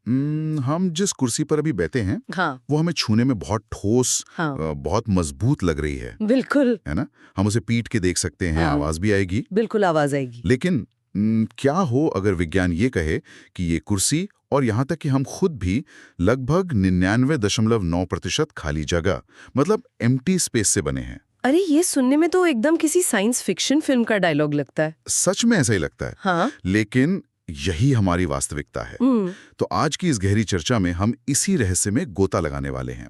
हम जिस कुर्सी पर अभी बैठे हैं हाँ वो हमें छूने में बहुत ठोस हाँ बहुत मजबूत लग रही है बिल्कुल। ना। हम उसे पीट के देख सकते हैं, हाँ, आवाज भी आएगी। बिल्कुल आवाज आएगी। लेकिन क्या हो अगर विज्ञान ये कहे कि ये कुर्सी और यहाँ तक कि हम खुद भी लगभग 99.9% खाली जगह, मतलब एम्प्टी स्पेस से बने हैं। अरे ये सुनने में तो एकदम किसी साइंस फिक्शन फिल्म का डायलॉग लगता है। सच में ऐसा ही लगता है। हाँ लेकिन यही हमारी वास्तविकता है। तो आज की इस गहरी चर्चा में हम इसी रहस्य में गोता लगाने वाले हैं।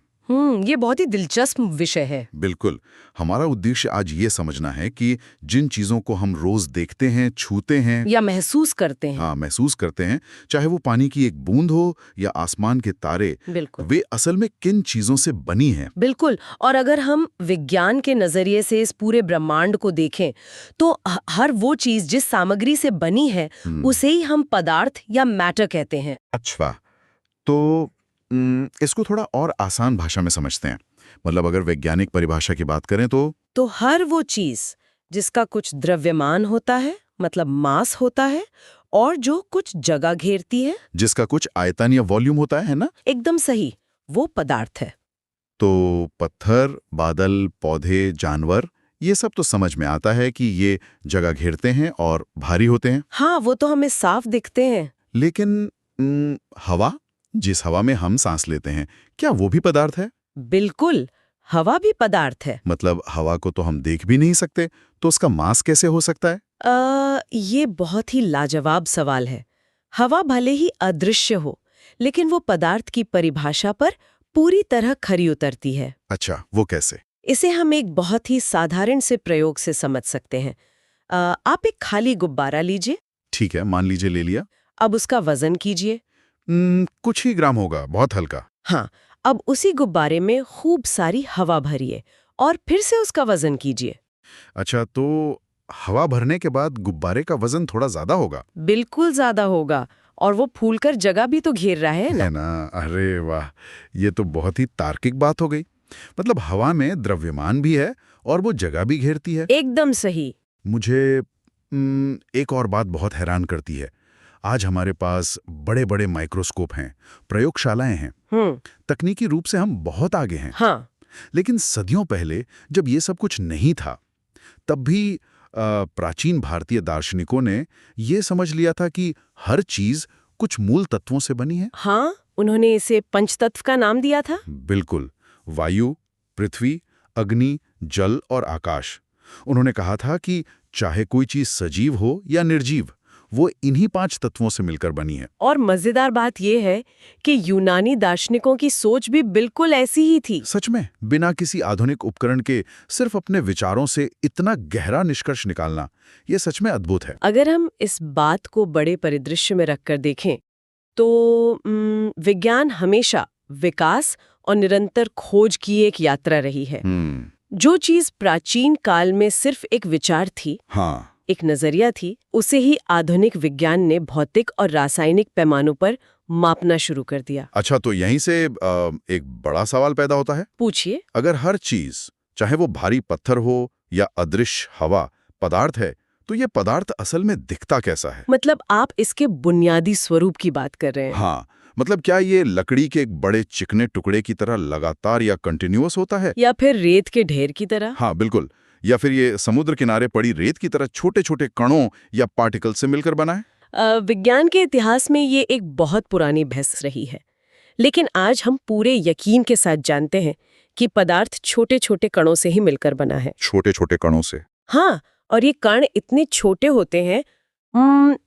ये बहुत ही दिलचस्प विषय है। बिल्कुल। हमारा उद्देश्य आज ये समझना है कि जिन चीजों को हम रोज देखते हैं, छूते हैं या महसूस करते हैं, हाँ महसूस करते हैं, चाहे वो पानी की एक बूंद हो या आसमान के तारे, बिल्कुल वे असल में किन चीजों से बनी हैं। बिल्कुल। और अगर हम विज्ञान के नजरिए से इस पूरे ब्रह्मांड को देखें तो हर वो चीज जिस सामग्री से बनी है उसे ही हम पदार्थ या मैटर कहते हैं। अच्छा, तो इसको थोड़ा और आसान भाषा में समझते हैं। मतलब अगर वैज्ञानिक परिभाषा की बात करें तो हर वो चीज जिसका कुछ द्रव्यमान होता है, मतलब मास होता है, और जो कुछ जगह घेरती है, जिसका कुछ आयतन या वॉल्यूम होता है ना। एकदम सही, वो पदार्थ है। तो पत्थर, बादल, पौधे, जानवर, ये सब तो समझ में आता है कि ये जगह घेरते हैं और भारी होते हैं। हाँ, वो तो हमें साफ दिखते हैं। लेकिन हवा, जिस हवा में हम सांस लेते हैं, क्या वो भी पदार्थ है? बिल्कुल, हवा भी पदार्थ है। मतलब हवा को तो हम देख भी नहीं सकते, तो उसका मास कैसे हो सकता है? ये बहुत ही लाजवाब सवाल है। हवा भले ही अदृश्य हो, लेकिन वो पदार्थ की परिभाषा पर पूरी तरह खरी उतरती है। अच्छा, वो कैसे? इसे हम एक बहुत ही साधारण से प्रयोग से समझ सकते हैं। आप एक खाली गुब्बारा लीजिए। ठीक है, मान लीजिए ले लिया। अब उसका वजन कीजिए। कुछ ही ग्राम होगा, बहुत हल्का। हाँ, अब उसी गुब्बारे में खूब सारी हवा भरिए और फिर से उसका वजन कीजिए। अच्छा, तो हवा भरने के बाद गुब्बारे का वजन थोड़ा ज्यादा होगा? बिल्कुल ज्यादा होगा, और वो फूलकर जगह भी तो घेर रहा है ना। है ना? अरे वाह, ये तो बहुत ही तार्किक बात हो गई। मतलब हवा में द्रव्यमान भी है और वो जगह भी घेरती है। एकदम सही। मुझे एक और बात बहुत हैरान करती है। आज हमारे पास बड़े बड़े माइक्रोस्कोप हैं, प्रयोगशालाएं हैं, तकनीकी रूप से हम बहुत आगे हैं। हाँ, लेकिन सदियों पहले जब ये सब कुछ नहीं था, तब भी प्राचीन भारतीय दार्शनिकों ने ये समझ लिया था कि हर चीज कुछ मूल तत्वों से बनी है। हाँ, उन्होंने इसे पंचतत्व का नाम दिया था। बिल्कुल। वायु, पृथ्वी, अग्नि, जल और आकाश। उन्होंने कहा था कि चाहे कोई चीज सजीव हो या निर्जीव, वो इन्हीं 5 तत्वों से मिलकर बनी है। और मजेदार बात यह है कि यूनानी दार्शनिकों की सोच भी बिल्कुल ऐसी ही थी। सच में, बिना किसी आधुनिक उपकरण के सिर्फ अपने विचारों से इतना गहरा निष्कर्ष निकालना, ये सच में अद्भुत है। अगर हम इस बात को बड़े परिदृश्य में रखकर देखें तो विज्ञान हमेशा विकास और निरंतर खोज की एक यात्रा रही है। जो चीज प्राचीन काल में सिर्फ एक विचार थी, हाँ, एक नजरिया थी, उसे ही आधुनिक विज्ञान ने भौतिक और रासायनिक पैमानों पर मापना शुरू कर दिया। अच्छा, तो यहीं से एक बड़ा सवाल पैदा होता है। पूछिए। अगर हर चीज, चाहे वो भारी पत्थर हो या अदृश्य हवा, पदार्थ है, तो ये पदार्थ असल में दिखता कैसा है? मतलब आप इसके बुनियादी स्वरूप की बात कर रहे हैं? हाँ, मतलब क्या ये लकड़ी के एक बड़े चिकने टुकड़े की तरह लगातार या कंटिन्यूअस होता है, या फिर रेत के ढेर की तरह? हाँ बिल्कुल, या फिर ये समुद्र किनारे पड़ी रेत की तरह छोटे छोटे कणों या पार्टिकल से मिलकर बना है? विज्ञान के इतिहास में ये एक बहुत पुरानी बहस रही है, लेकिन आज हम पूरे यकीन के साथ जानते हैं कि पदार्थ छोटे छोटे कणों से ही मिलकर बना है। छोटे छोटे कणों से? हाँ, और ये कण इतने छोटे होते हैं,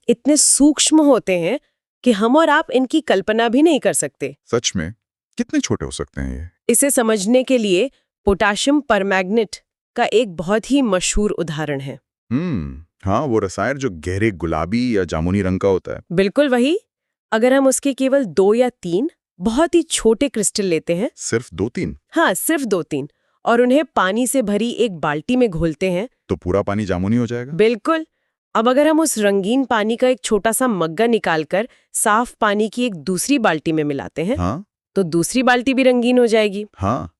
इतने सूक्ष्म होते हैं कि हम और आप इनकी कल्पना भी नहीं कर सकते। सच में? कितने छोटे हो सकते हैं ये? इसे समझने के लिए पोटाशियम परमैंगनेट का एक बहुत ही मशहूर उदाहरण है। हाँ, वो रसायन जो गहरे गुलाबी या जामुनी रंग का होता है। बिल्कुल वही। अगर हम उसके केवल 2 या 3 बहुत ही छोटे क्रिस्टल लेते हैं, सिर्फ 2-3? हाँ, सिर्फ 2-3, और उन्हें पानी से भरी एक बाल्टी में घोलते हैं, तो पूरा पानी जामुनी हो जाएगा? बिल्कुल। अब अगर हम उस रंगीन पानी का एक छोटा सा मग्गा निकालकर साफ पानी की एक दूसरी बाल्टी में मिलाते हैं, हाँ? तो दूसरी बाल्टी भी रंगीन हो जाएगी। हाँ।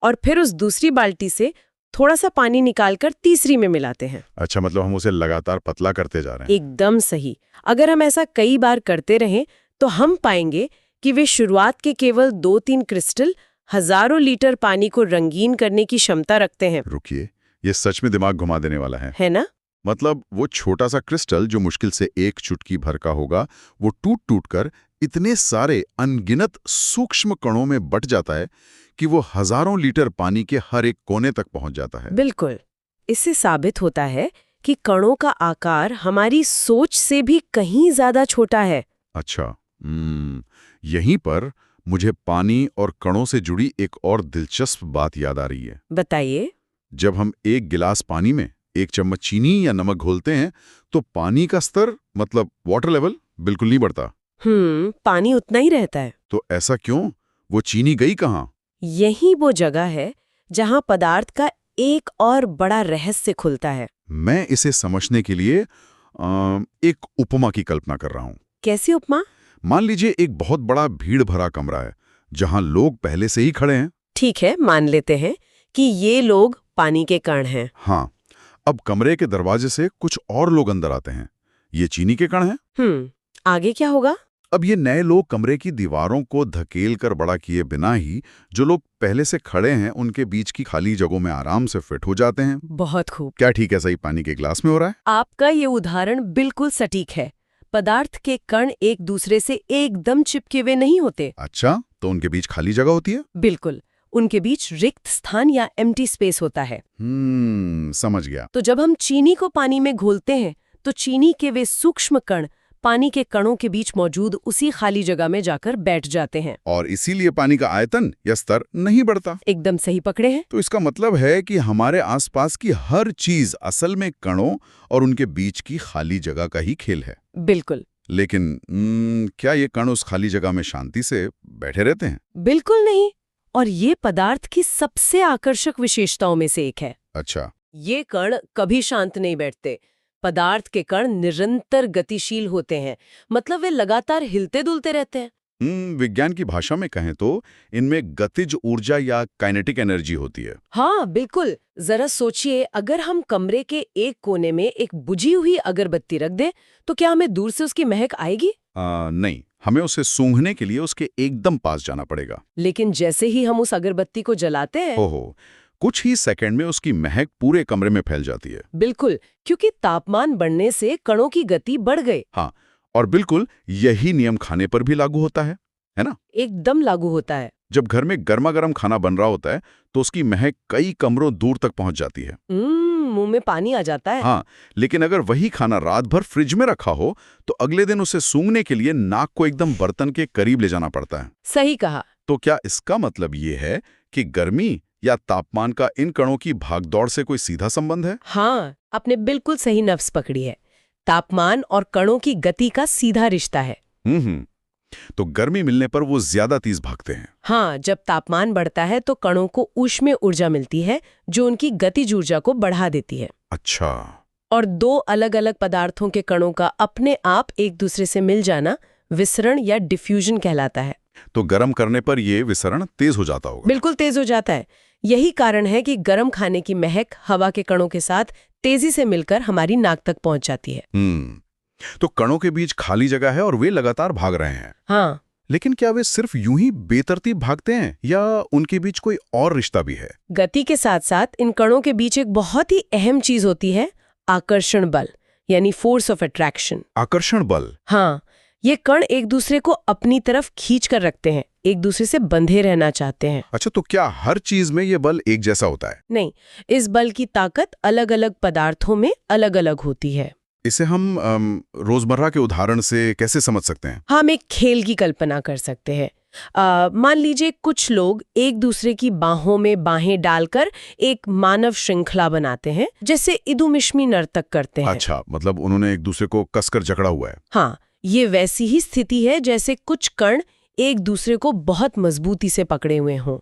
और फिर उस दूसरी बाल्टी से थोड़ा सा पानी निकालकर तीसरी में मिलाते हैं। अच्छा, मतलब हम उसे लगातार पतला करते जा रहे हैं। एकदम सही। अगर हम ऐसा कई बार करते रहें तो हम पाएंगे कि वे शुरुआत के केवल 2-3 क्रिस्टल हजारों लीटर पानी को रंगीन करने की क्षमता रखते हैं। रुकिए, ये सच में दिमाग घुमा देने वाला है है ना? मतलब वो छोटा सा क्रिस्टल जो मुश्किल से एक चुटकी भर का होगा, वो टूट टूट कर इतने सारे अनगिनत सूक्ष्म कणों में बट जाता है कि वो हजारों लीटर पानी के हर एक कोने तक पहुंच जाता है। बिल्कुल। इससे साबित होता है कि कणों का आकार हमारी सोच से भी कहीं ज्यादा छोटा है। अच्छा, यहीं पर मुझे पानी और कणों से जुड़ी एक और दिलचस्प बात याद आ रही है। बताइए। जब हम एक गिलास पानी में 1 चम्मच चीनी या नमक घोलते हैं तो पानी का स्तर मतलब वाटर लेवल बिल्कुल नहीं बढ़ता। पानी उतना ही रहता है। तो ऐसा क्यों? वो चीनी गई कहाँ? यही वो जगह है जहां पदार्थ का एक और बड़ा रहस्य खुलता है। मैं इसे समझने के लिए एक उपमा की कल्पना कर रहा हूँ। कैसी उपमा? मान लीजिए एक बहुत बड़ा भीड़ भरा कमरा है जहां लोग पहले से ही खड़े हैं। ठीक है, मान लेते हैं कि ये लोग पानी के कण हैं। हाँ, अब कमरे के दरवाजे से कुछ और लोग अंदर आते हैं। ये चीनी के कण हैं। आगे क्या होगा? अब ये नए लोग कमरे की दीवारों को धकेल कर बड़ा किए बिना ही जो लोग पहले से खड़े हैं उनके बीच की खाली जगहों में आराम से फिट हो जाते हैं। बहुत खूब। क्या ठीक ऐसा ही पानी के गिलास में हो रहा है? आपका ये उदाहरण बिल्कुल सटीक है। पदार्थ के कण एक दूसरे से एकदम चिपके हुए नहीं होते। अच्छा, तो उनके बीच खाली जगह होती है? बिल्कुल, उनके बीच रिक्त स्थान या एम्प्टी स्पेस होता है। समझ गया। तो जब हम चीनी को पानी में घोलते हैं तो चीनी के वे सूक्ष्म कण पानी के कणों के बीच मौजूद उसी खाली जगह में जाकर बैठ जाते हैं। और इसीलिए पानी का आयतन या स्तर नहीं बढ़ता। एकदम सही पकड़े हैं। तो इसका मतलब है कि हमारे आसपास की हर चीज असल में कणों और उनके बीच की खाली जगह का ही खेल है। बिल्कुल। लेकिन क्या ये कण उस खाली जगह में शांति से बैठे रहते हैं? बिल्कुल नहीं। और ये पदार्थ की सबसे आकर्षक विशेषताओं में से एक है। अच्छा। ये कण कभी शांत नहीं बैठते। पदार्थ के कण निरंतर गतिशील होते हैं, मतलब वे लगातार हिलते डुलते रहते हैं। विज्ञान की भाषा में कहें तो इनमें गतिज ऊर्जा या काइनेटिक एनर्जी होती है। हाँ बिल्कुल। जरा सोचिए, अगर हम कमरे के एक कोने में एक बुझी हुई अगरबत्ती रख दें तो क्या हमें दूर से उसकी महक आएगी? नहीं, हमें उसे सूंघने के लिए उसके एकदम पास जाना पड़ेगा। लेकिन जैसे ही हम उस अगरबत्ती को जलाते हैं, ओहो, कुछ ही सेकंड में उसकी महक पूरे कमरे में फैल जाती है। बिल्कुल, क्योंकि तापमान बढ़ने से कणों की गति बढ़ गई। हाँ, और बिल्कुल यही नियम खाने पर भी लागू होता है ना? एकदम लागू होता है। जब घर में गर्मा गर्म खाना बन रहा होता है तो उसकी महक कई कमरों दूर तक पहुंच जाती है। मुंह में पानी आ जाता है। हाँ, लेकिन अगर वही खाना रात भर फ्रिज में रखा हो तो अगले दिन उसे सूंघने के लिए नाक को एकदम बर्तन के करीब ले जाना पड़ता है। सही कहा। तो क्या इसका मतलब ये है कि गर्मी या तापमान का इन कणों की भागदौड़ से कोई सीधा संबंध है? हाँ, आपने बिल्कुल सही नफ्स पकड़ी है। तापमान और कणों की गति का सीधा रिश्ता है। तो गर्मी मिलने पर वो ज्यादा तेज भागते हैं। हाँ, जब तापमान बढ़ता है तो कणों को ऊष्मीय ऊर्जा मिलती है जो उनकी गतिज ऊर्जा को बढ़ा देती है। अच्छा। और दो अलग अलग पदार्थों के कणों का अपने आप एक दूसरे से मिल जाना विसरण या डिफ्यूजन कहलाता है। तो गर्म करने पर ये विसरण तेज हो जाता होगा? बिल्कुल तेज हो जाता है। यही कारण है कि गर्म खाने की महक हवा के कणों के साथ तेजी से मिलकर हमारी नाक तक पहुंच जाती है। तो कणों के बीच खाली जगह है और वे लगातार भाग रहे हैं। हाँ, लेकिन क्या वे सिर्फ यूं ही बेतरतीब भागते हैं या उनके बीच कोई और रिश्ता भी है? गति के साथ साथ इन कणों के बीच एक बहुत ही अहम चीज होती है, आकर्षण बल, यानी फोर्स ऑफ अट्रैक्शन। आकर्षण बल? हाँ, ये कण एक दूसरे को अपनी तरफ खींच कर रखते हैं, एक दूसरे से बंधे रहना चाहते हैं। अच्छा, तो क्या हर चीज में ये बल एक जैसा होता है? नहीं, इस बल की ताकत अलग अलग पदार्थों में अलग अलग होती है। इसे हम रोजमर्रा के उदाहरण से कैसे समझ सकते हैं? हम एक खेल की कल्पना कर सकते हैं। मान लीजिए कुछ लोग एक दूसरे की बाहों में बाहें डालकर एक मानव श्रृंखला बनाते हैं, जैसे इदुमिश्मी नर्तक करते हैं। अच्छा, मतलब उन्होंने एक दूसरे को कसकर जकड़ा हुआ है। हाँ, ये वैसी ही स्थिति है जैसे कुछ कण एक दूसरे को बहुत मजबूती से पकड़े हुए हों।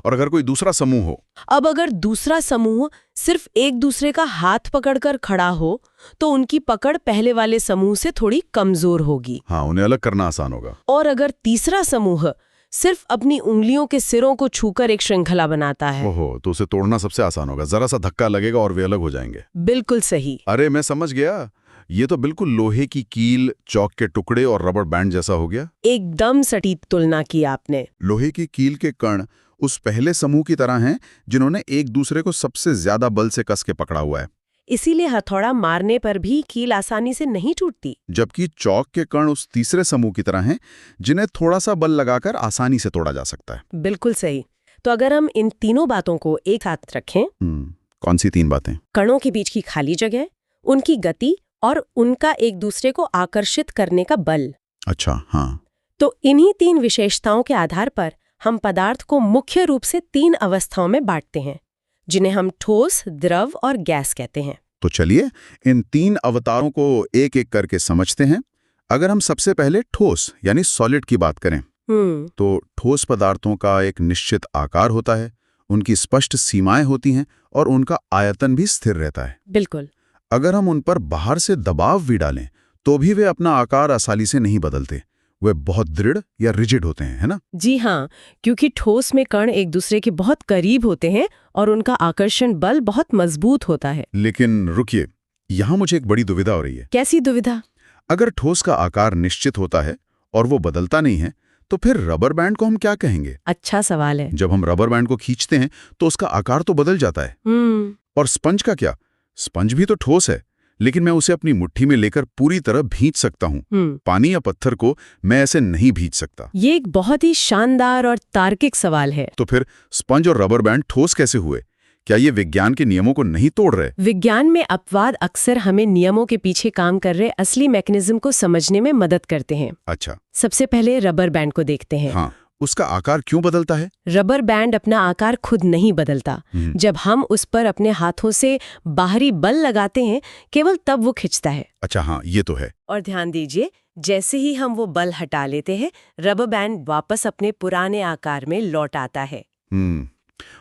और अगर कोई दूसरा समूह हो? अब अगर दूसरा समूह सिर्फ एक दूसरे का हाथ पकड़कर खड़ा हो तो उनकी पकड़ पहले वाले समूह से थोड़ी कमजोर होगी। हाँ, उन्हें अलग करना आसान होगा। और अगर तीसरा समूह सिर्फ अपनी उंगलियों के सिरों को छूकर एक श्रृंखला बनाता है, ओहो, तो उसे तोड़ना सबसे आसान होगा। जरा सा धक्का लगेगा और वे अलग हो जाएंगे। बिल्कुल सही। अरे, मैं समझ गया। ये तो बिल्कुल लोहे की कील, चौक के टुकड़े और रबर बैंड जैसा हो गया। एकदम सटीक तुलना की आपने। लोहे की कील के कण उस पहले समूह की तरह हैं जिन्होंने एक दूसरे को सबसे ज्यादा बल से कस के पकड़ा हुआ है, इसीलिए हथौड़ा मारने पर भी कील आसानी से नहीं टूटती। जबकि चौक के कण उस तीसरे समूह की तरह हैं जिन्हें थोड़ा सा बल लगाकर आसानी से तोड़ा जा सकता है। बिल्कुल सही। तो अगर हम इन तीनों बातों को एक साथ रखें, कौन सी 3 बातें? कणों के बीच की खाली जगह, उनकी गति और उनका एक दूसरे को आकर्षित करने का बल। अच्छा, हाँ। तो इन्हीं 3 विशेषताओं के आधार पर हम पदार्थ को मुख्य रूप से 3 अवस्थाओं में बांटते हैं, जिन्हें हम ठोस, द्रव और गैस कहते हैं। तो चलिए इन 3 अवतारों को एक एक करके समझते हैं। अगर हम सबसे पहले ठोस यानी सॉलिड की बात करें, तो ठोस पदार्थों का एक निश्चित आकार होता है, उनकी स्पष्ट सीमाएं होती हैं और उनका आयतन भी स्थिर रहता है। बिल्कुल। अगर हम उन पर बाहर से दबाव भी डालें तो भी वे अपना आकार आसानी से नहीं बदलते। वे बहुत दृढ़ या रिजिड होते हैं, है ना? जी हाँ, क्योंकि ठोस में कण एक दूसरे के बहुत करीब होते हैं और उनका आकर्षण बल बहुत मजबूत होता है। लेकिन रुकिए, यहाँ मुझे एक बड़ी दुविधा हो रही है। कैसी दुविधा? अगर ठोस का आकार निश्चित होता है और वो बदलता नहीं है, तो फिर रबर बैंड को हम क्या कहेंगे? अच्छा सवाल है। जब हम रबर बैंड को खींचते हैं तो उसका आकार तो बदल जाता है। और स्पंज का क्या? स्पंज भी तो ठोस है, लेकिन मैं उसे अपनी मुट्ठी में लेकर पूरी तरह भींच सकता हूँ। पानी या पत्थर को मैं ऐसे नहीं भींच सकता। ये एक बहुत ही शानदार और तार्किक सवाल है। तो फिर स्पंज और रबर बैंड ठोस कैसे हुए? क्या ये विज्ञान के नियमों को नहीं तोड़ रहे? विज्ञान में अपवाद अक्सर हमें नियमों के पीछे काम कर रहे असली मैकेनिज्म को समझने में मदद करते हैं। अच्छा। सबसे पहले रबर बैंड को देखते हैं। हाँ, उसका आकार क्यों बदलता है? रबर बैंड अपना आकार खुद नहीं बदलता। जब हम उस पर अपने हाथों से बाहरी बल लगाते हैं, केवल तब वो खिंचता है। अच्छा, हाँ, ये तो है। और ध्यान दीजिए, जैसे ही हम वो बल हटा लेते हैं, रबर बैंड वापस अपने पुराने आकार में लौट आता है।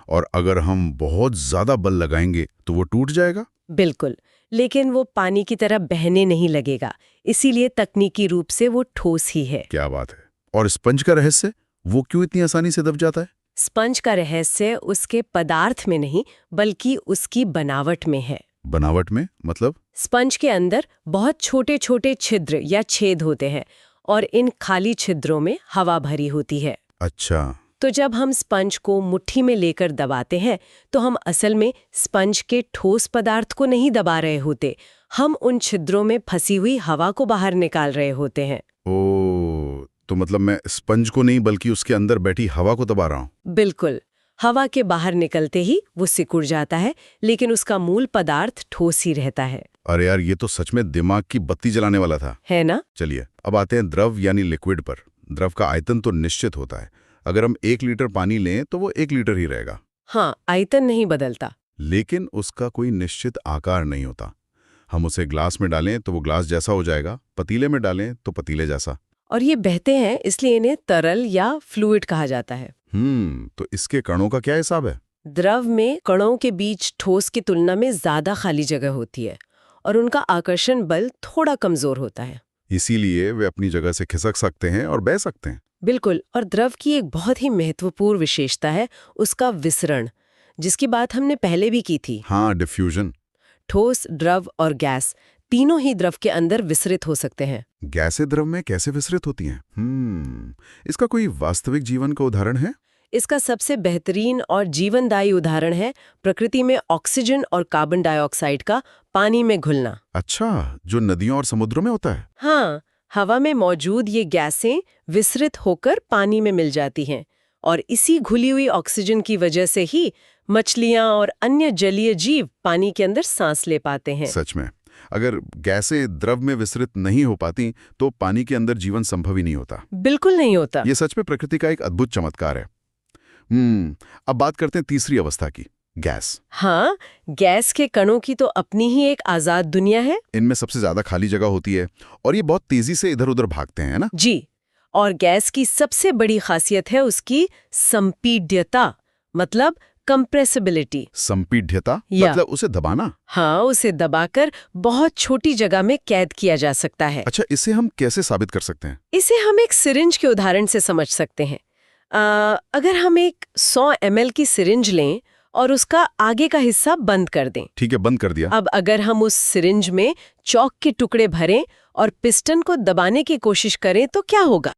और अगर हम बहुत ज्यादा बल लगाएंगे तो वो टूट जाएगा? बिल्कुल, लेकिन वो पानी की तरह बहने नहीं लगेगा, इसीलिए तकनीकी रूप से वो ठोस ही है। क्या बात है। और स्पंज का रहस्य, वो क्यों इतनी आसानी से दब जाता है? स्पंज का रहस्य उसके पदार्थ में नहीं, बल्कि उसकी बनावट में है। बनावट में मतलब? स्पंज के अंदर बहुत छोटे छोटे छिद्र या छेद होते हैं और इन खाली छिद्रों में हवा भरी होती है। अच्छा। तो जब हम स्पंज को मुट्ठी में लेकर दबाते हैं, तो हम असल में स्पंज के ठोस पदार्थ को नहीं दबा रहे होते, हम उन छिद्रों में फंसी हुई हवा को बाहर निकाल रहे होते हैं। ओह, तो मतलब मैं स्पंज को नहीं बल्कि उसके अंदर बैठी हवा को दबा रहा हूँ। बिल्कुल। हवा के बाहर निकलते ही वो सिकुड़ जाता है, लेकिन उसका मूल पदार्थ ठोस ही रहता है। अरे यार, ये तो सच में दिमाग की बत्ती जलाने वाला था, है ना? चलिए अब आते हैं द्रव यानी लिक्विड पर। द्रव का आयतन तो निश्चित होता है। अगर हम 1 लीटर पानी लें तो वो 1 लीटर ही रहेगा। हाँ, आयतन नहीं बदलता। लेकिन उसका कोई निश्चित आकार नहीं होता। हम उसे ग्लास में डालें तो वो ग्लास जैसा हो जाएगा, पतीले में डालें तो पतीले जैसा। और ये बहते हैं, इसलिए इन्हें तरल या फ्लूइड कहा जाता है। तो इसके कणों का क्या हिसाब है? द्रव में कणों के बीच ठोस की तुलना में ज्यादा खाली जगह होती है और उनका आकर्षण बल थोड़ा कमजोर होता है। इसीलिए वे अपनी जगह से खिसक सकते हैं और बह सकते हैं। बिल्कुल। और द्रव की एक बहुत ही महत्वपूर्ण विशेषता है उसका विसरण, जिसकी बात हमने पहले भी की थी। हाँ, डिफ्यूजन। ठोस, द्रव और गैस तीनों ही द्रव के अंदर विसरित हो सकते हैं। गैसें द्रव में कैसे विसरित होती हैं? इसका कोई वास्तविक जीवन का उदाहरण है? इसका सबसे बेहतरीन और जीवनदायी उदाहरण है प्रकृति में ऑक्सीजन और कार्बन डाइऑक्साइड का पानी में घुलना। अच्छा, जो नदियों और समुद्रों में होता है? हाँ, हवा में मौजूद ये गैसें विसरित होकर पानी में मिल जाती हैं और इसी घुली हुई ऑक्सीजन की वजह से ही मछलियां और अन्य जलीय जीव पानी के अंदर सांस ले पाते हैं। सच में, अगर गैसें द्रव में विसरित नहीं हो पाती तो पानी के अंदर जीवन संभव ही नहीं होता। बिल्कुल नहीं होता। ये सच में प्रकृति का एक अद्भुत चमत्कार है। अब बात करते हैं तीसरी अवस्था की, गैस। हाँ, गैस के कणों की तो अपनी ही एक आजाद दुनिया है। इनमें सबसे ज्यादा खाली जगह होती है और ये बहुत तेजी से इधर उधर भागते हैं, ना? जी। और गैस की सबसे बड़ी खासियत है उसकी संपीड्यता, मतलब कंप्रेसिबिलिटी। संपीड्यता मतलब उसे दबाना? हाँ, उसे दबाकर बहुत छोटी जगह में कैद किया जा सकता है। अच्छा, इसे हम कैसे साबित कर सकते हैं? इसे हम एक सिरिंज के उदाहरण से समझ सकते हैं। अगर हम एक 100 ml की सिरिंज लें और उसका आगे का हिस्सा बंद कर दें। ठीक है, बंद कर दिया। अब अगर हम उस सिरिंज में चॉक के टुकड़े भरें और पिस्टन को दबाने की कोशिश करें तो क्या होगा?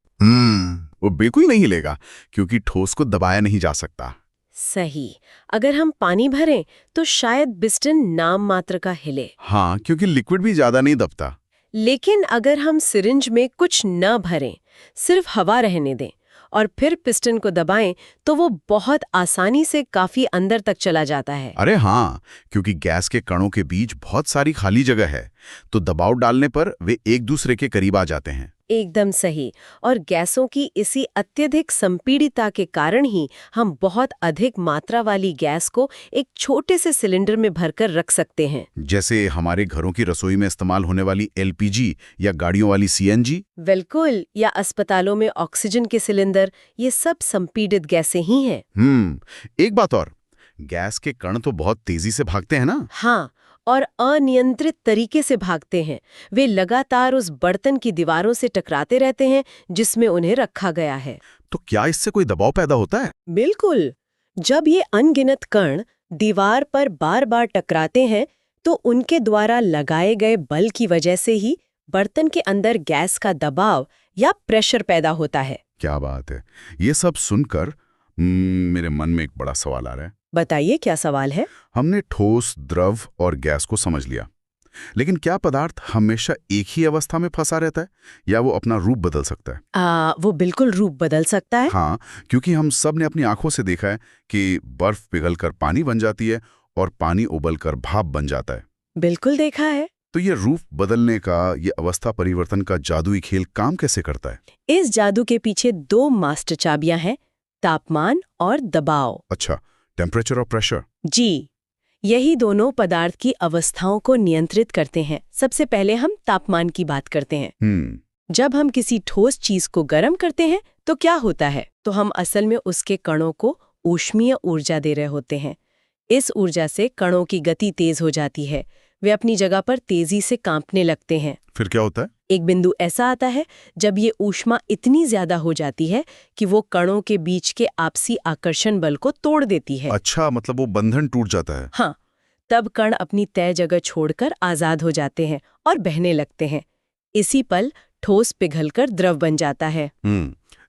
वो बिल्कुल नहीं हिलेगा, क्योंकि ठोस को दबाया नहीं जा सकता। सही। अगर हम पानी भरें तो शायद पिस्टन नाम मात्र का हिले। हाँ, क्योंकि लिक्विड भी ज्यादा नहीं दबता। लेकिन अगर हम सिरिंज में कुछ न भरें, सिर्फ हवा रहने दें और फिर पिस्टन को दबाएं तो वो बहुत आसानी से काफी अंदर तक चला जाता है। अरे हाँ, क्योंकि गैस के कणों के बीच बहुत सारी खाली जगह है, तो दबाव डालने पर वे एक दूसरे के करीब आ जाते हैं। एकदम सही। और गैसों की इसी अत्यधिक संपीड़ितता के कारण ही हम बहुत अधिक मात्रा वाली गैस को एक छोटे से सिलेंडर में भरकर रख सकते हैं। जैसे हमारे घरों की रसोई में इस्तेमाल होने वाली एलपीजी या गाड़ियों वाली सीएनजी। बिल्कुल, या अस्पतालों में ऑक्सीजन के सिलेंडर, ये सब संपीड़ित गैसें ही हैं। एक बात और, गैस के कण तो बहुत तेजी से भागते हैं ना? हाँ, और अनियंत्रित तरीके से भागते हैं। वे लगातार उस बर्तन की दीवारों से टकराते रहते हैं जिसमें उन्हें रखा गया है। तो क्या इससे कोई दबाव पैदा होता है? बिल्कुल। जब ये अनगिनत कण दीवार पर बार बार टकराते हैं तो उनके द्वारा लगाए गए बल की वजह से ही बर्तन के अंदर गैस का दबाव या प्रेशर पैदा होता है। क्या बात है। ये सब सुनकर मेरे मन में एक बड़ा सवाल आ रहा है। बताइए, क्या सवाल है? हमने ठोस, द्रव और गैस को समझ लिया, लेकिन क्या पदार्थ हमेशा एक ही अवस्था में फंसा रहता है या वो अपना रूप बदल सकता है? वो बिल्कुल रूप बदल सकता है। हाँ, क्योंकि हम सब ने अपनी आंखों से देखा है कि बर्फ पिघलकर पानी बन जाती है और पानी उबलकर भाप बन जाता है। बिल्कुल देखा है। तो ये रूप बदलने का, ये अवस्था परिवर्तन का जादुई खेल काम कैसे करता है? इस जादू के पीछे 2 मास्टर चाबियां हैं, तापमान और दबाव। अच्छा, टेम्परेचर और प्रेशर। जी, यही दोनों पदार्थ की अवस्थाओं को नियंत्रित करते हैं। सबसे पहले हम तापमान की बात करते हैं। जब हम किसी ठोस चीज को गर्म करते हैं तो क्या होता है? तो हम असल में उसके कणों को ऊष्मीय ऊर्जा दे रहे होते हैं। इस ऊर्जा से कणों की गति तेज हो जाती है, वे अपनी जगह पर तेजी से कांपने लगते हैं। फिर क्या होता है? एक बिंदु ऐसा आता है जब ये ऊष्मा इतनी ज्यादा हो जाती है कि वो कणों के बीच के आपसी आकर्षण बल को तोड़ देती है। अच्छा, मतलब वो बंधन टूट जाता है। हाँ, तब कण अपनी तय जगह छोड़कर आजाद हो जाते हैं और बहने लगते हैं। इसी पल ठोस पिघलकर द्रव बन जाता है।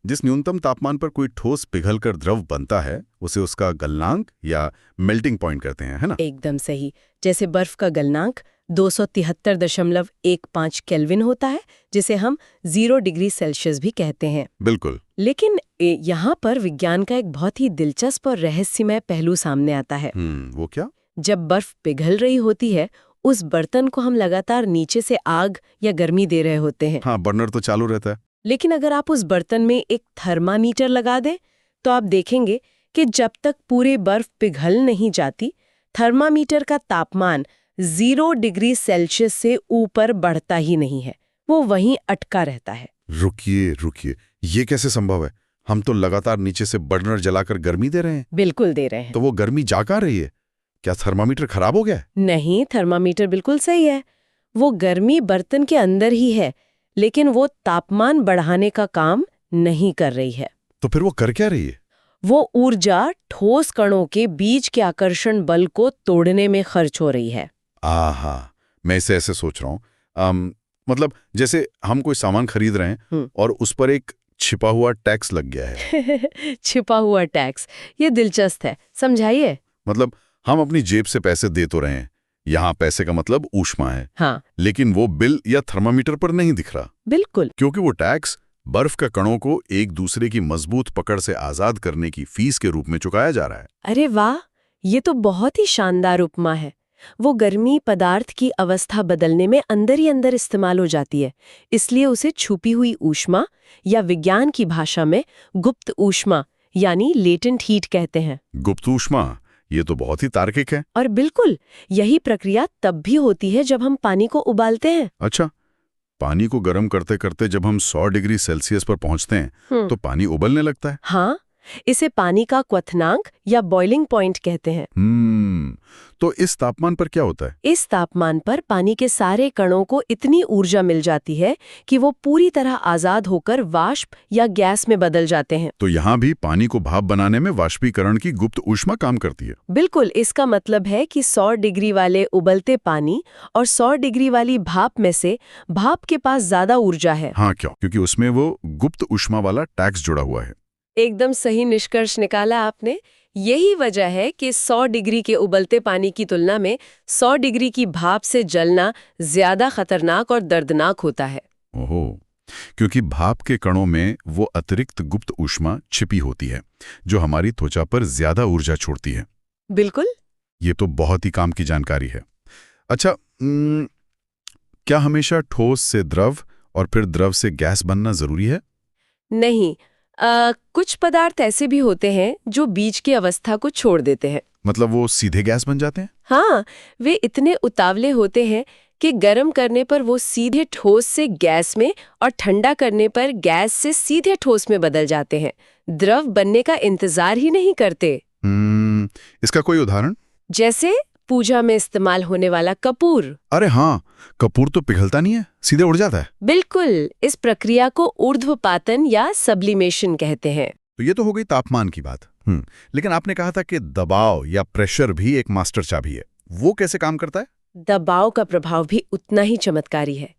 जिस न्यूनतम तापमान पर कोई ठोस पिघलकर द्रव बनता है उसे उसका गलनांक या मेल्टिंग पॉइंट कहते हैं, है ना? एकदम सही। जैसे बर्फ का गलनांक 273.15 केल्विन होता है, जिसे हम 0 डिग्री सेल्सियस भी कहते हैं। बिल्कुल। लेकिन यहाँ पर विज्ञान का एक बहुत ही दिलचस्प और रहस्यमय पहलू सामने आता है। वो क्या? जब बर्फ पिघल रही होती है, उस बर्तन को हम लगातार नीचे से आग या गर्मी दे रहे होते हैं। हाँ, बर्नर तो चालू रहता है। लेकिन अगर आप उस बर्तन में एक थर्मामीटर लगा दें तो आप देखेंगे कि जब तक पूरी बर्फ पिघल नहीं जाती, थर्मामीटर का तापमान 0 डिग्री सेल्सियस से ऊपर बढ़ता ही नहीं है, वो वहीं अटका रहता है। रुकिए, ये कैसे संभव है? हम तो लगातार नीचे से बर्नर जलाकर गर्मी दे रहे हैं। बिल्कुल दे रहे हैं। तो वो गर्मी जा कहाँ रही है? क्या थर्मामीटर खराब हो गया है? नहीं, थर्मामीटर बिल्कुल सही है। वो गर्मी बर्तन के अंदर ही है, लेकिन वो तापमान बढ़ाने का काम नहीं कर रही है। तो फिर वो कर क्या रही है? वो ऊर्जा ठोस कणों के बीच के आकर्षण बल को तोड़ने में खर्च हो रही है। आहा, मैं इसे ऐसे सोच रहा हूँ, मतलब जैसे हम कोई सामान खरीद रहे हैं और उस पर एक छिपा हुआ टैक्स लग गया है। छिपा हुआ टैक्स, ये दिलचस्प है, समझाइए। मतलब हम अपनी जेब से पैसे दे तो रहे हैं, यहाँ पैसे का मतलब ऊष्मा है। हाँ, लेकिन वो बिल या थर्मामीटर पर नहीं दिख रहा। बिल्कुल, क्योंकि वो टैक्स बर्फ के कणों को एक दूसरे की मजबूत पकड़ से आजाद करने की फीस के रूप में चुकाया जा रहा है। अरे वाह, ये तो बहुत ही शानदार उपमा है। वो गर्मी पदार्थ की अवस्था बदलने में अंदर ही अंदर इस्तेमाल हो जाती है, इसलिए उसे छुपी हुई ऊष्मा या विज्ञान की भाषा में गुप्त ऊष्मा यानी लेटेंट हीट कहते हैं। गुप्त ऊष्मा, ये तो बहुत ही तार्किक है। और बिल्कुल यही प्रक्रिया तब भी होती है जब हम पानी को उबालते हैं। अच्छा, पानी को गर्म करते करते जब हम 100 डिग्री सेल्सियस पर पहुंचते हैं तो पानी उबलने लगता है। हाँ, इसे पानी का क्वथनांक या बॉइलिंग पॉइंट कहते हैं। तो इस तापमान पर क्या होता है? इस तापमान पर पानी के सारे कणों को इतनी ऊर्जा मिल जाती है कि वो पूरी तरह आजाद होकर वाष्प या गैस में बदल जाते हैं। तो यहाँ भी पानी को भाप बनाने में वाष्पीकरण की गुप्त ऊष्मा काम करती है। बिल्कुल, इसका मतलब है कि 100 डिग्री वाले उबलते पानी और 100 डिग्री वाली भाप में से भाप के पास ज्यादा ऊर्जा है। हाँ, क्यों? क्योंकि उसमें वो गुप्त ऊष्मा वाला टैक्स जुड़ा हुआ है। एकदम सही निष्कर्ष निकाला आपने। यही वजह है कि 100 डिग्री के उबलते पानी की तुलना में 100 डिग्री की भाप से जलना ज्यादा खतरनाक और दर्दनाक होता है। ओहो, क्योंकि भाप के कणों में वो अतिरिक्त गुप्त ऊष्मा छिपी होती है जो हमारी त्वचा पर ज्यादा ऊर्जा छोड़ती है। बिल्कुल। ये तो बहुत ही काम की जानकारी है। अच्छा, क्या हमेशा ठोस से द्रव और फिर द्रव से गैस बनना जरूरी है? नहीं, कुछ पदार्थ ऐसे भी होते हैं जो बीच की अवस्था को छोड़ देते हैं। मतलब वो सीधे गैस बन जाते हैं? हाँ, वे इतने उतावले होते हैं कि गर्म करने पर वो सीधे ठोस से गैस में और ठंडा करने पर गैस से सीधे ठोस में बदल जाते हैं। द्रव बनने का इंतजार ही नहीं करते। इसका कोई उदाहरण? जैसे पूजा में इस्तेमाल होने वाला कपूर। अरे हाँ, कपूर तो पिघलता नहीं है, सीधे उड़ जाता है। बिल्कुल, इस प्रक्रिया को ऊर्ध्वपातन या सब्लिमेशन कहते हैं। तो ये तो हो गई तापमान की बात। लेकिन आपने कहा था कि दबाव या प्रेशर भी एक मास्टर चाबी है। वो कैसे काम करता है? दबाव का प्रभाव भी उतना ही चमत्कारी है।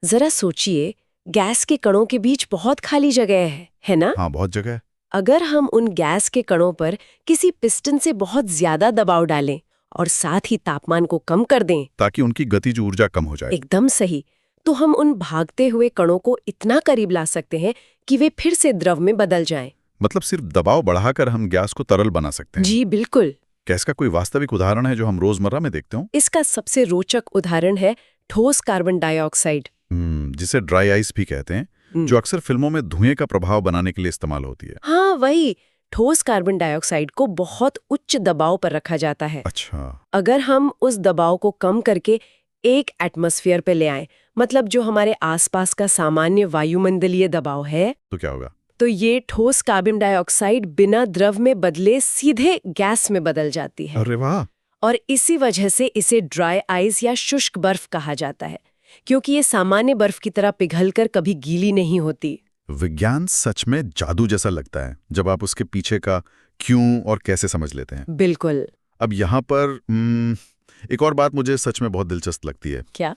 जरा सोचिए, गैस के कणों के बीच बहुत खाली जगह है ना? हाँ, बहुत जगह है। अगर हम उन गैस के कणों पर किसी पिस्टन से बहुत ज्यादा दबाव डालें और साथ ही तापमान को कम कर दें, ताकि उनकी गतिज ऊर्जा कम हो जाए। एकदम सही, तो हम उन भागते हुए कणों को इतना करीब ला सकते हैं कि वे फिर से द्रव में बदल जाएं। मतलब सिर्फ दबाव बढ़ाकर हम गैस को तरल बना सकते हैं। जी बिल्कुल। क्या इसका कोई वास्तविक उदाहरण है जो हम रोजमर्रा में देखते हो? इसका सबसे रोचक उदाहरण है ठोस कार्बन डाइऑक्साइड, जिसे ड्राई आइस भी कहते हैं, जो अक्सर फिल्मों में धुएं का प्रभाव बनाने के लिए इस्तेमाल होती है। हाँ वही, ठोस कार्बन डाइऑक्साइड को बहुत उच्च दबाव पर रखा जाता है। अच्छा। अगर हम उस दबाव को कम करके 1 एटमॉस्फेयर पे ले आए, मतलब जो हमारे आसपास का सामान्य वायुमंडलीय दबाव है, तो क्या होगा? तो ये ठोस कार्बन डाइऑक्साइड बिना द्रव में बदले सीधे गैस में बदल जाती है। अरे वाह! और इसी वजह से इसे ड्राई आइस या शुष्क बर्फ कहा जाता है, क्योंकि ये सामान्य बर्फ की तरह पिघलकर कभी गीली नहीं होती। विज्ञान सच में जादू जैसा लगता है जब आप उसके पीछे का क्यों और कैसे समझ लेते हैं। बिल्कुल। अब यहाँ पर एक और बात मुझे सच में बहुत दिलचस्प लगती है। क्या?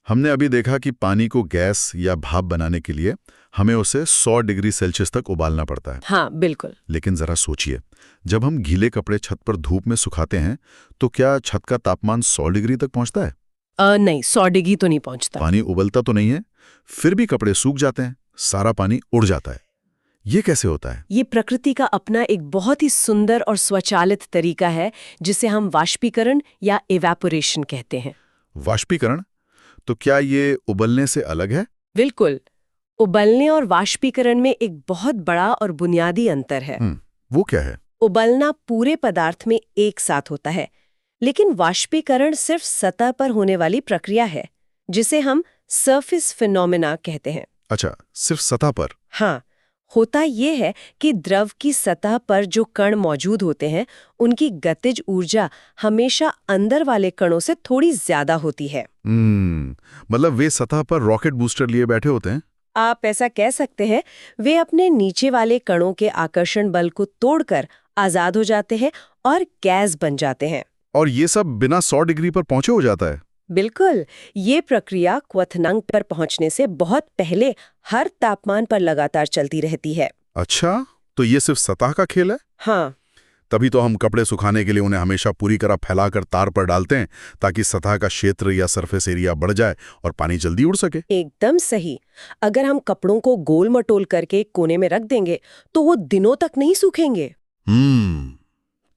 हमने अभी देखा कि पानी को गैस या भाप बनाने के लिए हमें उसे 100 डिग्री सेल्सियस तक उबालना पड़ता है। हाँ बिल्कुल। लेकिन जरा सोचिए, जब हम गीले कपड़े छत पर धूप में सुखाते हैं तो क्या छत का तापमान 100 डिग्री तक पहुंचता है? नहीं, 100 डिग्री तो नहीं पहुंचता। पानी उबलता तो नहीं है, फिर भी कपड़े सूख जाते हैं, सारा पानी उड़ जाता है। ये कैसे होता है? ये प्रकृति का अपना एक बहुत ही सुंदर और स्वचालित तरीका है, जिसे हम वाष्पीकरण या इवेपोरेशन कहते हैं। वाष्पीकरण? तो क्या ये उबलने से अलग है? बिल्कुल। उबलने और वाष्पीकरण में एक बहुत बड़ा और बुनियादी अंतर है। वो क्या है? उबलना पूरे पदार्थ में एक साथ होता है, लेकिन वाष्पीकरण सिर्फ सतह पर होने वाली प्रक्रिया है, जिसे हम सरफेस फिनोमेना कहते हैं। अच्छा, सिर्फ सतह पर? हाँ, होता ये है कि द्रव की सतह पर जो कण मौजूद होते हैं, उनकी गतिज ऊर्जा हमेशा अंदर वाले कणों से थोड़ी ज्यादा होती है। मतलब वे सतह पर रॉकेट बूस्टर लिए बैठे होते हैं? आप ऐसा कह सकते हैं। वे अपने नीचे वाले कणों के आकर्षण बल को तोड़कर आजाद हो जाते हैं और गैस बन जाते हैं। और ये सब बिना 100 डिग्री पर पहुंचे हो जाता है? बिल्कुल। ये प्रक्रिया क्वथनांक पर पहुंचने से बहुत पहले हर तापमान पर लगातार चलती रहती है। अच्छा, तो ये सिर्फ सतह का खेल है? हाँ। तभी तो हम कपड़े सुखाने के लिए उन्हें हमेशा पूरी तरह फैलाकर तार पर डालते हैं, ताकि सतह का क्षेत्र या सरफेस एरिया बढ़ जाए और पानी जल्दी उड़ सके। एकदम सही। अगर हम कपड़ों को गोल मटोल करके कोने में रख देंगे तो वो दिनों तक नहीं सूखेंगे।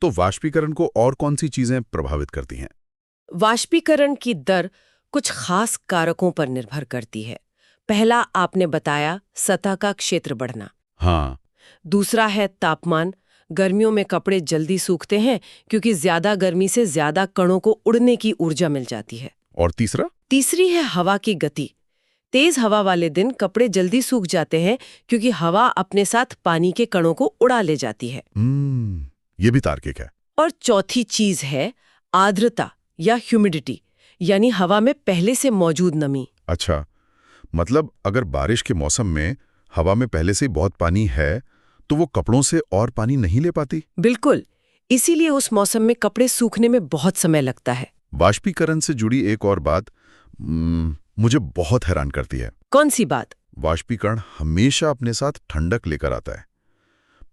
तो वाष्पीकरण को और कौन सी चीजें प्रभावित करती हैं? वाष्पीकरण की दर कुछ खास कारकों पर निर्भर करती है। पहला आपने बताया, सतह का क्षेत्र बढ़ना। हाँ। दूसरा है तापमान। गर्मियों में कपड़े जल्दी सूखते हैं क्योंकि ज्यादा गर्मी से ज्यादा कणों को उड़ने की ऊर्जा मिल जाती है। और तीसरी है हवा की गति। तेज हवा वाले दिन कपड़े जल्दी सूख जाते हैं क्योंकि हवा अपने साथ पानी के कणों को उड़ा ले जाती है। ये भी तार्किक है। और चौथी चीज है आर्द्रता या ह्यूमिडिटी, यानी हवा में पहले से मौजूद नमी। अच्छा, मतलब अगर बारिश के मौसम में हवा में पहले से ही बहुत पानी है तो वो कपड़ों से और पानी नहीं ले पाती? बिल्कुल, इसीलिए उस मौसम में कपड़े सूखने में बहुत समय लगता है। वाष्पीकरण से जुड़ी एक और बात मुझे बहुत हैरान करती है। कौन सी बात? वाष्पीकरण हमेशा अपने साथ ठंडक लेकर आता है।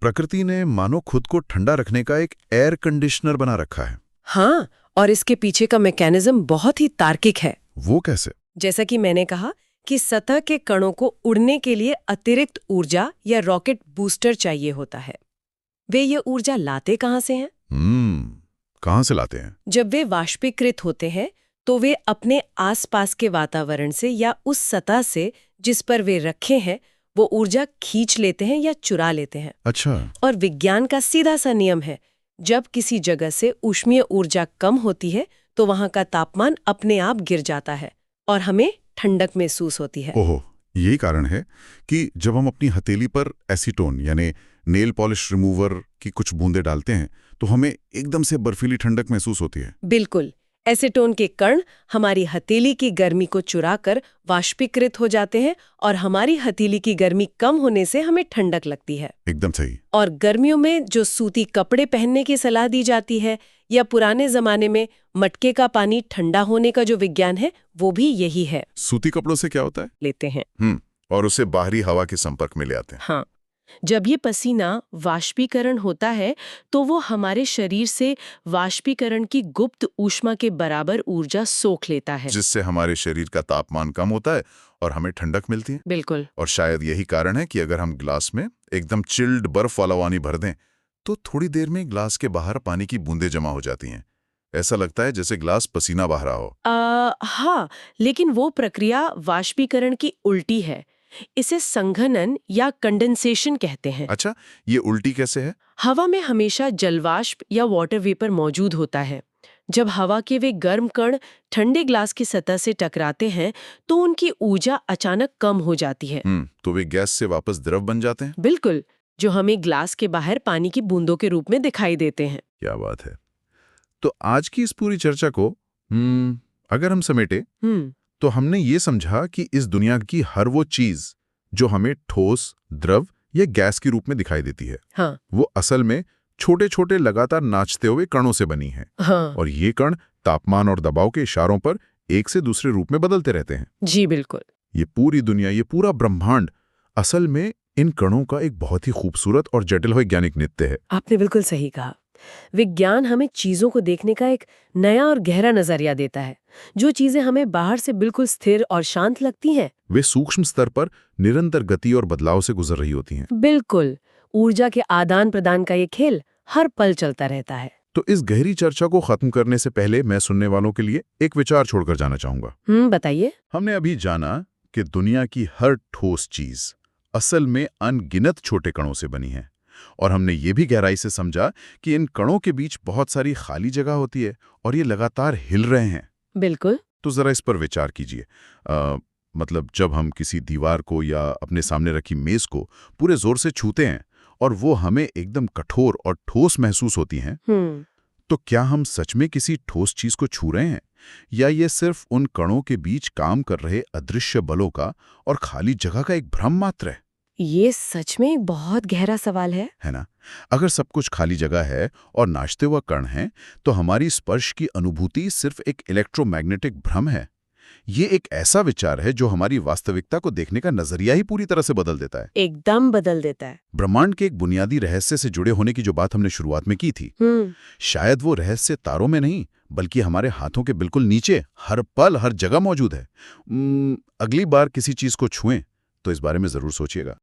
प्रकृति ने मानो खुद को ठंडा रखने का एक एयर कंडीशनर बना रखा है। हाँ, और इसके पीछे का मैकेनिज्म बहुत ही तार्किक है। वो कैसे? जैसा कि मैंने कहा कि सतह के कणों को उड़ने के लिए अतिरिक्त ऊर्जा या रॉकेट बूस्टर चाहिए होता है। वे ये ऊर्जा लाते कहाँ से हैं? कहाँ से लाते हैं? जब वे वाष्पीकृत होते हैं तो वे अपने आसपास के वातावरण से या उस सतह से जिस पर वे रखे हैं वो ऊर्जा खींच लेते हैं या चुरा लेते हैं। अच्छा। और विज्ञान का सीधा सा नियम है, जब किसी जगह से ऊष्मीय ऊर्जा कम होती है तो वहां का तापमान अपने आप गिर जाता है और हमें ठंडक महसूस होती है। ओहो, यही कारण है कि जब हम अपनी हथेली पर एसीटोन यानी नेल पॉलिश रिमूवर की कुछ बूंदें डालते हैं तो हमें एकदम से बर्फीली ठंडक महसूस होती है। बिल्कुल, एसीटोन के कण हमारी हथेली की गर्मी को चुराकर वाष्पीकृत हो जाते हैं और हमारी हथेली की गर्मी कम होने से हमें ठंडक लगती है। एकदम सही। और गर्मियों में जो सूती कपड़े पहनने की सलाह दी जाती है या पुराने जमाने में मटके का पानी ठंडा होने का जो विज्ञान है वो भी यही है। सूती कपड़ों से क्या होता है? लेते हैं और उसे बाहरी हवा के संपर्क में ले आते हैं। हाँ, जब ये पसीना वाष्पीकरण होता है तो वो हमारे शरीर से वाष्पीकरण की गुप्त ऊष्मा के बराबर ऊर्जा सोख लेता है, जिससे हमारे शरीर का तापमान कम होता है और हमें ठंडक मिलती है। बिल्कुल। और शायद यही कारण है कि अगर हम ग्लास में एकदम चिल्ड बर्फ वाला पानी भर दें तो थोड़ी देर में ग्लास के बाहर पानी की बूंदें जमा हो जाती हैं। ऐसा लगता है जैसे ग्लास पसीना बह रहा हो। हाँ, लेकिन वो प्रक्रिया वाष्पीकरण की उल्टी है। इसे संघनन या कंडेंसेशन कहते हैं। अच्छा, ये उल्टी कैसे है? हवा में हमेशा जलवाष्प या वाटर वेपर मौजूद होता है। जब हवा के वे गर्म कण ठंडे ग्लास की सतह से टकराते हैं तो उनकी ऊर्जा अचानक कम हो जाती है। तो वे गैस से वापस द्रव बन जाते हैं। बिल्कुल, जो हमें ग्लास के बाहर पानी की बूंदों के रूप में दिखाई देते हैं। क्या बात है। तो आज की इस पूरी चर्चा को अगर हम समेटे तो हमने ये समझा कि इस दुनिया की हर वो चीज जो हमें ठोस, द्रव या गैस के रूप में दिखाई देती है, हाँ, वो असल में छोटे छोटे लगातार नाचते हुए कणों से बनी है। हाँ, और ये कण तापमान और दबाव के इशारों पर एक से दूसरे रूप में बदलते रहते हैं। जी बिल्कुल। ये पूरी दुनिया, ये पूरा ब्रह्मांड असल में इन कणों का एक बहुत ही खूबसूरत और जटिल वैज्ञानिक नृत्य है। आपने बिल्कुल सही कहा। विज्ञान हमें चीजों को देखने का एक नया और गहरा नजरिया देता है। जो चीजें हमें बाहर से बिल्कुल स्थिर और शांत लगती हैं, वे सूक्ष्म स्तर पर निरंतर गति और बदलाव से गुजर रही होती हैं। बिल्कुल, ऊर्जा के आदान प्रदान का ये खेल हर पल चलता रहता है। तो इस गहरी चर्चा को खत्म करने से पहले मैं सुनने वालों के लिए एक विचार छोड़कर जाना चाहूंगा। बताइए। हमने अभी जाना कि दुनिया की हर ठोस चीज असल में अनगिनत छोटे कणों से बनी है, और हमने ये भी गहराई से समझा कि इन कणों के बीच बहुत सारी खाली जगह होती है और ये लगातार हिल रहे हैं। बिल्कुल। तो जरा इस पर विचार कीजिए। मतलब जब हम किसी दीवार को या अपने सामने रखी मेज को पूरे जोर से छूते हैं और वो हमें एकदम कठोर और ठोस महसूस होती हैं, तो क्या हम सच में किसी ठोस चीज को छू रहे हैं, या ये सिर्फ उन कणों के बीच काम कर रहे अदृश्य बलों का और खाली जगह का एक भ्रम मात्र है? ये सच में एक बहुत गहरा सवाल है ना? अगर सब कुछ खाली जगह है और नाचते हुए कण हैं, तो हमारी स्पर्श की अनुभूति सिर्फ एक इलेक्ट्रोमैग्नेटिक भ्रम है। ये एक ऐसा विचार है जो हमारी वास्तविकता को देखने का नजरिया ही पूरी तरह से बदल देता है। एकदम बदल देता है। ब्रह्मांड के एक बुनियादी रहस्य से जुड़े होने की जो बात हमने शुरुआत में की थी, शायद वो रहस्य तारों में नहीं बल्कि हमारे हाथों के बिल्कुल नीचे, हर पल हर जगह मौजूद है। अगली बार किसी चीज को छुएं तो इस बारे में जरूर सोचिएगा।